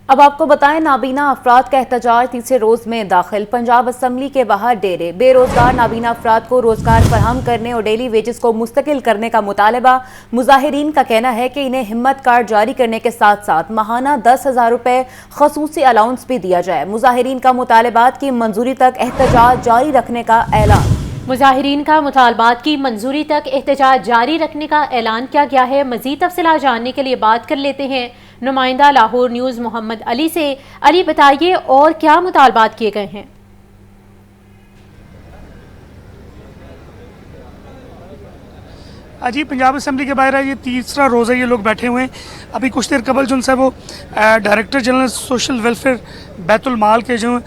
اب آپ کو بتائیں نابینا افراد کا احتجاج تیسرے روز میں داخل۔ پنجاب اسمبلی کے باہر ڈیرے، بے روزگار نابینا افراد کو روزگار فراہم کرنے اور ڈیلی ویجز کو مستقل کرنے کا مطالبہ۔ مظاہرین کا کہنا ہے کہ انہیں ہمت کارڈ جاری کرنے کے ساتھ ساتھ ماہانہ 10,000 روپے خصوصی الاؤنس بھی دیا جائے۔ مظاہرین کا مطالبات کی منظوری تک احتجاج جاری رکھنے کا اعلان۔ مظاہرین کا مطالبات کی منظوری تک احتجاج جاری رکھنے کا اعلان کیا گیا ہے۔ مزید تفصیلات جاننے کے لیے بات کر لیتے ہیں نمائندہ لاہور نیوز محمد علی سے۔ علی بتائیے اور کیا مطالبات کیے گئے ہیں؟ جی پنجاب اسمبلی کے باہر یہ تیسرا روز ہے، یہ لوگ بیٹھے ہوئے ہیں۔ ابھی کچھ دیر قبل جو ہے وہ ڈائریکٹر جنرل سوشل ویلفیئر بیت المال کے جو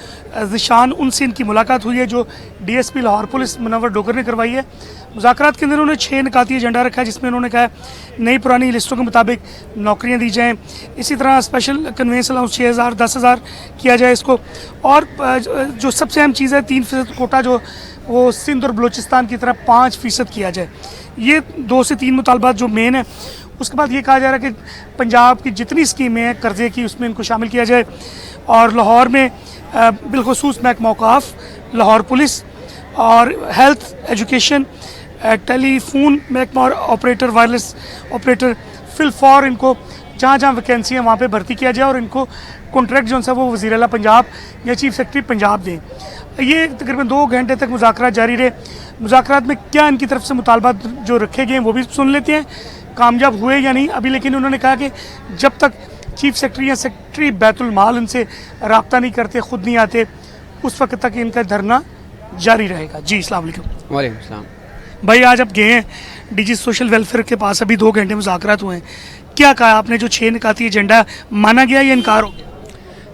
ذیشان ان سے ان کی ملاقات ہوئی ہے، جو D S P Lahore police Munawar Dogar نے کروائی ہے۔ مذاکرات کے اندر انہوں نے 6 نکاتی ایجنڈا رکھا ہے، جس میں انہوں نے کہا ہے نئی پرانی لسٹوں کے مطابق نوکریاں دی جائیں، اسی طرح اسپیشل کنوینس الاؤنس 6,000 10,000 کیا جائے اس کو، اور جو سب سے اہم چیز ہے 3% کوٹا جو وہ سندھ اور بلوچستان کی طرف 5% کیا جائے۔ یہ 2 سے 3 مطالبات جو مین ہیں۔ اس کے بعد یہ کہا جا رہا ہے کہ پنجاب کی جتنی اسکیمیں ہیں قرضے کی، اس میں ان کو شامل کیا جائے، اور لاہور میں بالخصوص محکمہ اوقاف، لاہور پولیس اور ہیلتھ، ایجوکیشن، ٹیلی فون محکمہ اور آپریٹر، وائرلیس آپریٹر، فی الفور ان کو جہاں جہاں ویکینسی ہیں وہاں پہ بھرتی کیا جائے، اور ان کو کانٹریکٹ جو ہے وہ وزیر اعلیٰ پنجاب یا چیف سیکرٹری پنجاب دیں۔ یہ تقریباً 2 گھنٹے تک مذاکرات جاری رہے۔ مذاکرات میں کیا ان کی طرف سے مطالبات جو رکھے گئے ہیں وہ بھی سن لیتے ہیں، کامیاب ہوئے یا نہیں ابھی، لیکن انہوں نے کہا کہ جب تک چیف سیکرٹری یا سیکرٹری بیت المال ان سے رابطہ نہیں کرتے، خود نہیں آتے، اس وقت تک ان کا دھرنا جاری رہے گا۔ جی السلام علیکم۔ وعلیکم السلام۔ بھائی آج آپ گئے ہیں ڈی جی سوشل ویلفیئر کے پاس، ابھی 2 گھنٹے مذاکرات ہوئے ہیں، کیا کہا آپ نے؟ جو 6 نکاتی ایجنڈا مانا گیا یا انکار ہو گیا؟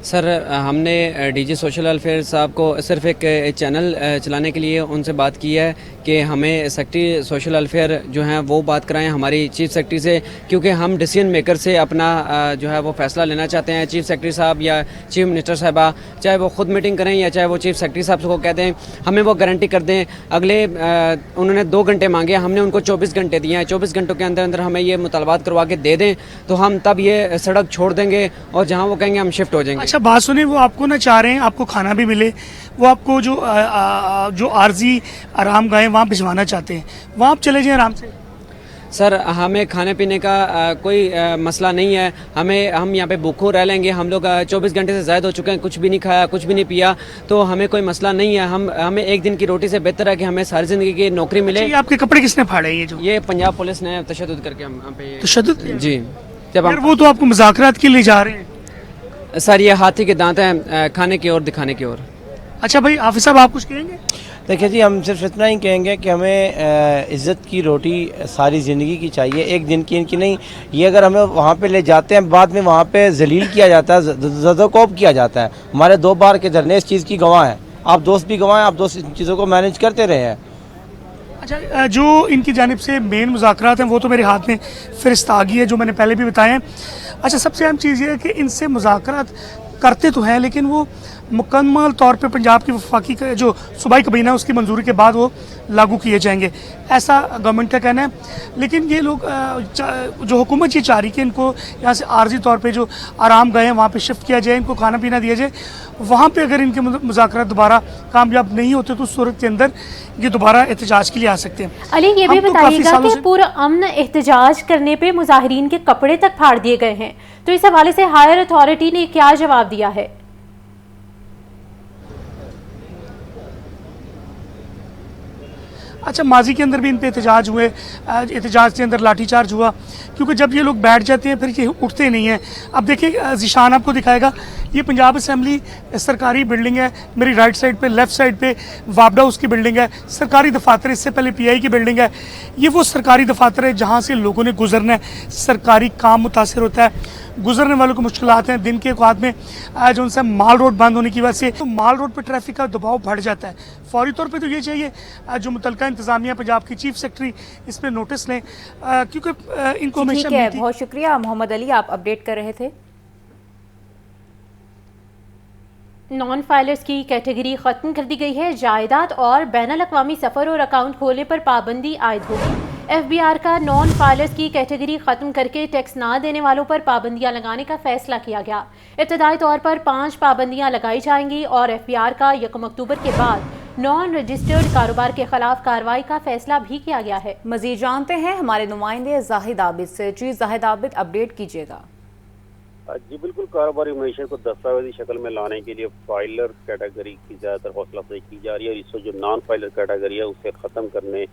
سر ہم نے ڈی جی سوشل ویلفیئر صاحب کو صرف ایک چینل چلانے کے لیے ان سے بات کی ہے کہ ہمیں سیکرٹری سوشل ویلفیئر جو ہیں وہ بات کرائیں ہماری چیف سیکرٹری سے، کیونکہ ہم ڈیسیژن میکر سے اپنا جو ہے وہ فیصلہ لینا چاہتے ہیں۔ چیف سیکرٹری صاحب یا چیف منسٹر صاحبہ چاہے وہ خود میٹنگ کریں یا چاہے وہ چیف سیکرٹری صاحب کو کہہ دیں، ہمیں وہ گارنٹی کر دیں۔ اگلے انہوں نے 2 گھنٹے مانگے، ہم نے ان کو 24 گھنٹے دیے ہیں، 24 گھنٹوں کے اندر اندر ہمیں یہ مطالبات کروا کے دے دیں تو ہم تب یہ سڑک چھوڑ دیں گے اور جہاں وہ کہیں گے ہم شفٹ ہو جائیں گے۔ اچھا بات سنیں، وہ آپ کو نہ چاہ رہے ہیں آپ کو کھانا بھی ملے، وہ آپ کو جو عارضی آرام گاہیں وہاں بھجوانا چاہتے ہیں، وہاں آپ چلے جائیں آرام سے۔ سر ہمیں کھانے پینے کا کوئی مسئلہ نہیں ہے، ہم یہاں پہ بھوکوں رہ لیں گے، ہم لوگ 24 گھنٹے سے زائد ہو چکے ہیں، کچھ بھی نہیں کھایا، کچھ بھی نہیں پیا، تو ہمیں کوئی مسئلہ نہیں ہے۔ ہمیں ایک دن کی روٹی سے بہتر ہے کہ ہمیں ساری زندگی کی نوکری ملے۔ آپ کے کپڑے کس نے پھاڑے؟ یہ پنجاب پولیس نے تشدد کر کے ہم پہ تشدد؟ جی جب ہم وہ تو آپ کو مذاکرات کے لیے جا رہے ہیں سر، یہ ہاتھی کے دانت ہیں کھانے کی اور دکھانے کی اور۔ اچھا بھائی حافظ صاحب آپ کچھ کہیں گے؟ دیکھیں جی، ہم صرف اتنا ہی کہیں گے کہ ہمیں عزت کی روٹی ساری زندگی کی چاہیے، ایک دن کی ان کی نہیں۔ یہ اگر ہمیں وہاں پہ لے جاتے ہیں، بعد میں وہاں پہ ذلیل کیا جاتا ہے، زدوکوب کیا جاتا ہے۔ ہمارے 2 بار کے دھرنے اس چیز کی گواہ ہیں، آپ دوست بھی گواہ ہیں، آپ دوست ان چیزوں کو مینیج کرتے رہے ہیں۔ اچھا جو ان کی جانب سے مین مذاکرات ہیں وہ تو میرے ہاتھ میں فہرست آ گئی ہے، جو میں نے پہلے بھی بتائے ہیں۔ اچھا سب سے اہم چیز یہ ہے کہ ان سے مذاکرات کرتے تو ہیں، لیکن وہ مکمل طور پہ پنجاب کی وفاقی جو صوبائی کابینہ ہے اس کی منظوری کے بعد وہ لاگو کیے جائیں گے، ایسا گورنمنٹ کا کہنا ہے۔ لیکن یہ لوگ جو حکومت یہ چاہ رہی کہ ان کو یہاں سے عارضی طور پہ جو آرام گاہیں وہاں پہ شفٹ کیا جائے، ان کو کھانا پینا دیا جائے، وہاں پہ اگر ان کے مذاکرات دوبارہ کامیاب نہیں ہوتے تو اس صورت کے اندر یہ دوبارہ احتجاج کے لیے آ سکتے ہیں۔ علی یہ بھی بتائیے گا کہ پورا امن احتجاج کرنے پہ مظاہرین کے کپڑے تک پھاڑ دیے گئے ہیں، تو اس حوالے سے ہائر اتھارٹی نے کیا جواب دیا ہے؟ اچھا ماضی کے اندر بھی ان پہ احتجاج ہوئے، احتجاج کے اندر لاٹھی چارج ہوا، کیونکہ جب یہ لوگ بیٹھ جاتے ہیں پھر یہ اٹھتے نہیں ہیں۔ اب دیکھیں ذیشان آپ کو دکھائے گا، یہ پنجاب اسمبلی سرکاری بلڈنگ ہے، میری رائٹ سائڈ پہ لیفٹ سائڈ پہ وابڈا اس کی بلڈنگ ہے، سرکاری دفاتر، اس سے پہلے پی آئی کی بلڈنگ ہے۔ یہ وہ سرکاری دفاتر ہے جہاں سے لوگوں نے گزرنا ہے، سرکاری کام متاثر ہوتا ہے، گزرنے والوں کو مشکلات ہیں۔ دن کے اوقات میں جو ان سے مال روڈ بند ہونے کی وجہ سے تو مال روڈ پہ ٹریفک کا دباؤ بڑھ جاتا ہے۔ فوری طور پہ تو یہ چاہیے جو متعلقہ انتظامیہ پنجاب کی چیف سیکرٹری اس پہ نوٹس لیں، کیونکہ ان کو ہمیشہ ٹھیک ہے، بہت شکریہ محمد علی، آپ اپڈیٹ کر رہے تھے۔ نان فائلرز کی کیٹیگری ختم کر دی گئی ہے، جائیداد اور بین الاقوامی سفر اور اکاؤنٹ کھولنے پر پابندی عائد ہوگی۔ FBR کا نان فائلرز کی کیٹیگری ختم کر کے ٹیکس نہ دینے والوں پر پابندیاں لگانے کا فیصلہ کیا گیا۔ ابتدائی طور پر 5 پابندیاں لگائی جائیں گی اور FBR کا 1 اکتوبر کے بعد نان رجسٹرڈ کاروبار کے خلاف کارروائی کا فیصلہ بھی کیا گیا ہے۔ مزید جانتے ہیں ہمارے نمائندے زاہد عابد سے۔ جی زاہد عابد، اپڈیٹ کیجیے گا۔ جی بالکل، کاروباری معیشت کو دستاویزی شکل میں لانے کے لیے فائلر کیٹیگری کی زیادہ تر حوصلہ افزائی کی جا رہی ہے، اور اس وقت جو نان فائلر کیٹیگری ہے اسے ختم کرنے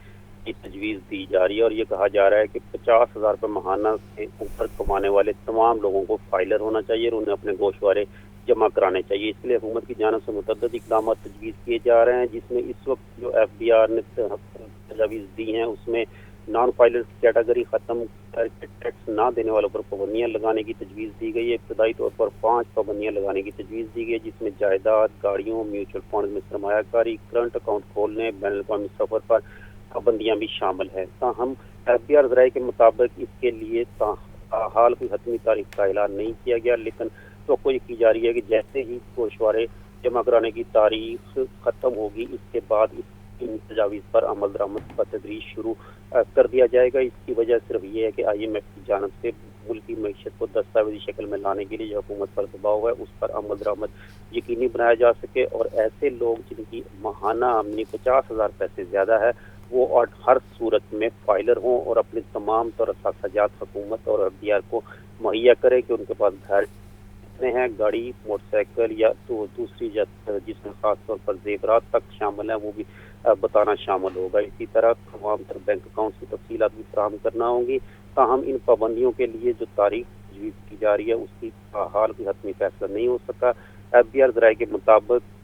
کی تجویز دی جا رہی ہے، اور یہ کہا جا رہا ہے کہ 50,000 روپے ماہانہ سے اوپر کمانے والے تمام لوگوں کو فائلر ہونا چاہیے اور انہیں اپنے گوشوارے جمع کرانے چاہیے۔ اس کے لیے حکومت کی جانب سے متعدد اقدامات تجویز کیے جا رہے ہیں، جس میں اس وقت جو FBR نے تجاویز دی ہیں اس میں نان فائلر کیٹیگری ختم کر کے ٹیکس نہ دینے والوں پر پابندیاں لگانے کی تجویز دی گئی ہے۔ ابتدائی طور پر 5 پابندیاں لگانے کی تجویز دی گئی ہے، جس میں جائیداد، گاڑیوں، میوچل فنڈ میں سرمایہ کاری، کرنٹ اکاؤنٹ کھولنے، بین الاقوامی سفر پر پابندیاں بھی شامل ہیں۔ تاہم FBR ذرائع کے مطابق اس کے لیے حال کوئی حتمی تاریخ کا اعلان نہیں کیا گیا، لیکن توقع یہ کی جا رہی ہے کہ جیسے ہی گوشوارے جمع کرانے کی تاریخ ختم ہوگی اس کے بعد ان تجاویز پر عمل درآمد بتدریج شروع کر دیا جائے گا۔ اس کی وجہ صرف یہ ہے کہ IMF کی جانب سے ملکی معیشت کو دستاویزی شکل میں لانے کے لیے جو حکومت پر دباؤ ہے اس پر عمل درآمد یقینی بنایا جا سکے، اور ایسے لوگ جن کی ماہانہ آمدنی 50,000 روپے سے زیادہ ہے وہ ہر صورت میں فائلر ہوں اور اپنے تمام طور اثاثات حکومت اور FBR کو مہیا کرے کہ ان کے پاس گھر ہیں، گاڑی، موٹر سائیکل یا تو دوسری جس میں خاص طور پر زیورات تک شامل ہیں وہ بھی بتانا شامل ہوگا۔ اسی طرح تمام تر بینک اکاؤنٹس کی تفصیلات بھی فراہم کرنا ہوں گی۔ تاہم ان پابندیوں کے لیے جو تاریخ تجویز کی جا رہی ہے اس کی حال کوئی حتمی فیصلہ نہیں ہو سکا۔ FBR ذرائع کے مطابق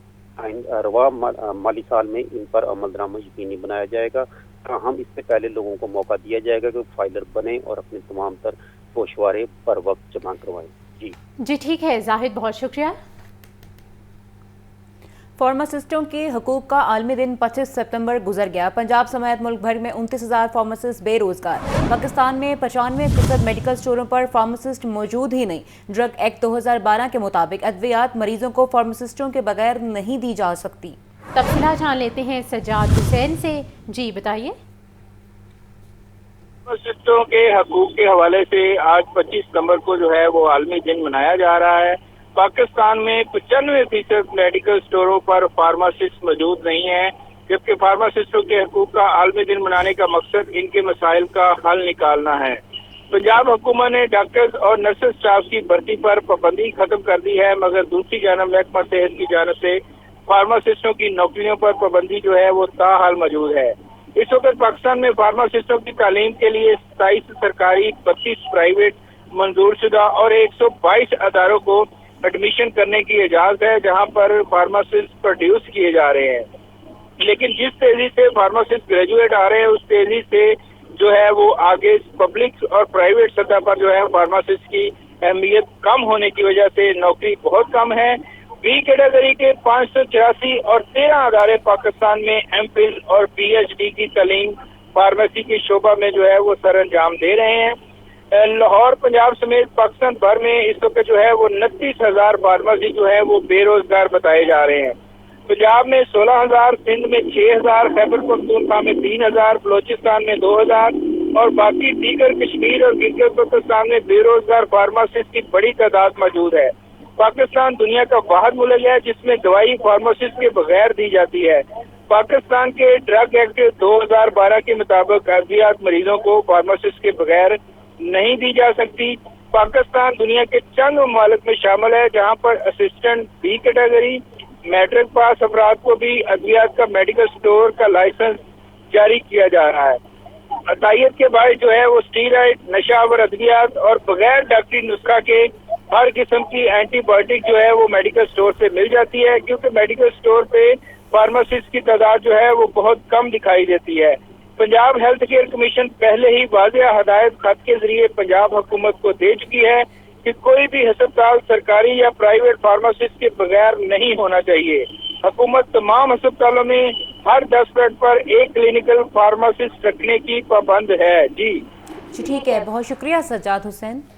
رواں مالی سال میں ان پر عمل درآمد یقینی بنایا جائے گا، تاہم اس سے پہلے لوگوں کو موقع دیا جائے گا کہ وہ فائلر بنیں اور اپنے تمام تر گوشوارے پر وقت جمع کروائیں۔ جی ٹھیک ہے زاہد، بہت شکریہ۔ فارماسسٹوں کے حقوق کا عالمی دن 25 ستمبر گزر گیا۔ پنجاب سمیت ملک بھر میں 29,000 فارماسسٹ بے روزگار۔ پاکستان میں 95% میڈیکل سٹوروں پر فارماسسٹ موجود ہی نہیں۔ ڈرگ ایکٹ 2012 کے مطابق ادویات مریضوں کو فارماسسٹوں کے بغیر نہیں دی جا سکتی۔ تفصیلات جان لیتے ہیں سجاد حسین سے۔ جی بتائیے۔ فارماسسٹوں کے حقوق کے حوالے سے آج 25 ستمبر کو جو ہے وہ عالمی دن منایا جا رہا ہے۔ پاکستان میں 95% میڈیکل سٹوروں پر فارماسسٹ موجود نہیں ہیں، جبکہ فارماسسٹوں کے حقوق کا عالمی دن منانے کا مقصد ان کے مسائل کا حل نکالنا ہے۔ پنجاب حکومت نے ڈاکٹرز اور نرسز سٹاف کی بھرتی پر پابندی ختم کر دی ہے، مگر دوسری جانب محکمہ صحت کی جانب سے فارماسسٹوں کی نوکریوں پر پابندی جو ہے وہ تاحال موجود ہے۔ اس وقت پاکستان میں فارماسسٹوں کی تعلیم کے لیے 27 سرکاری، 32 پرائیویٹ منظور شدہ اور 122 اداروں کو ایڈمیشن کرنے کی اجازت ہے، جہاں پر فارماسسٹ پروڈیوس کیے جا رہے ہیں۔ لیکن جس تیزی سے فارماسسٹ گریجویٹ آ رہے ہیں اس تیزی سے جو ہے وہ آگے پبلک اور پرائیویٹ سطح پر جو ہے فارماسسٹ کی اہمیت کم ہونے کی وجہ سے نوکری بہت کم ہے۔ بی کیٹیگری کے 584 اور 13 ادارے پاکستان میں MPhil اور PhD کی تعلیم فارمیسی کی شعبہ میں جو ہے وہ سر انجام دے رہے ہیں۔ لاہور، پنجاب سمیت پاکستان بھر میں اس وقت جو ہے وہ 29,000 فارمیسی جو ہے وہ بے روزگار بتائے جا رہے ہیں۔ پنجاب میں 16,000، سندھ میں 6,000، خیبر پختونخوا میں 3,000، بلوچستان میں 2,000 اور باقی دیگر کشمیر اور گلگت بلتستان میں بے روزگار فارماسسٹ کی بڑی تعداد موجود ہے۔ پاکستان دنیا کا واحد ملک ہے جس میں دوائی فارماسسٹ کے بغیر دی جاتی ہے۔ پاکستان کے ڈرگ ایکٹ 2012 کے مطابق ادویات مریضوں کو فارماسسٹ کے بغیر نہیں دی جا سکتی۔ پاکستان دنیا کے چند ممالک میں شامل ہے جہاں پر assistant B category matric pass افراد کو بھی ادویات کا میڈیکل سٹور کا لائسنس جاری کیا جا رہا ہے۔ عطیت کے باعث جو ہے وہ اسٹیرائڈ، نشہ آور ادویات اور بغیر ڈاکٹری نسخہ کے ہر قسم کی اینٹی بایوٹک جو ہے وہ میڈیکل سٹور سے مل جاتی ہے، کیونکہ میڈیکل سٹور پہ فارماسسٹ کی تعداد جو ہے وہ بہت کم دکھائی دیتی ہے۔ پنجاب ہیلتھ کیئر کمیشن پہلے ہی واضح ہدایت خط کے ذریعے پنجاب حکومت کو دے چکی ہے کہ کوئی بھی ہسپتال سرکاری یا پرائیویٹ فارماسسٹ کے بغیر نہیں ہونا چاہیے۔ حکومت تمام ہسپتالوں میں ہر 10 منٹ پر ایک کلینکل فارماسسٹ رکھنے کی پابند ہے۔ جی ٹھیک ہے، بہت شکریہ سجاد حسین۔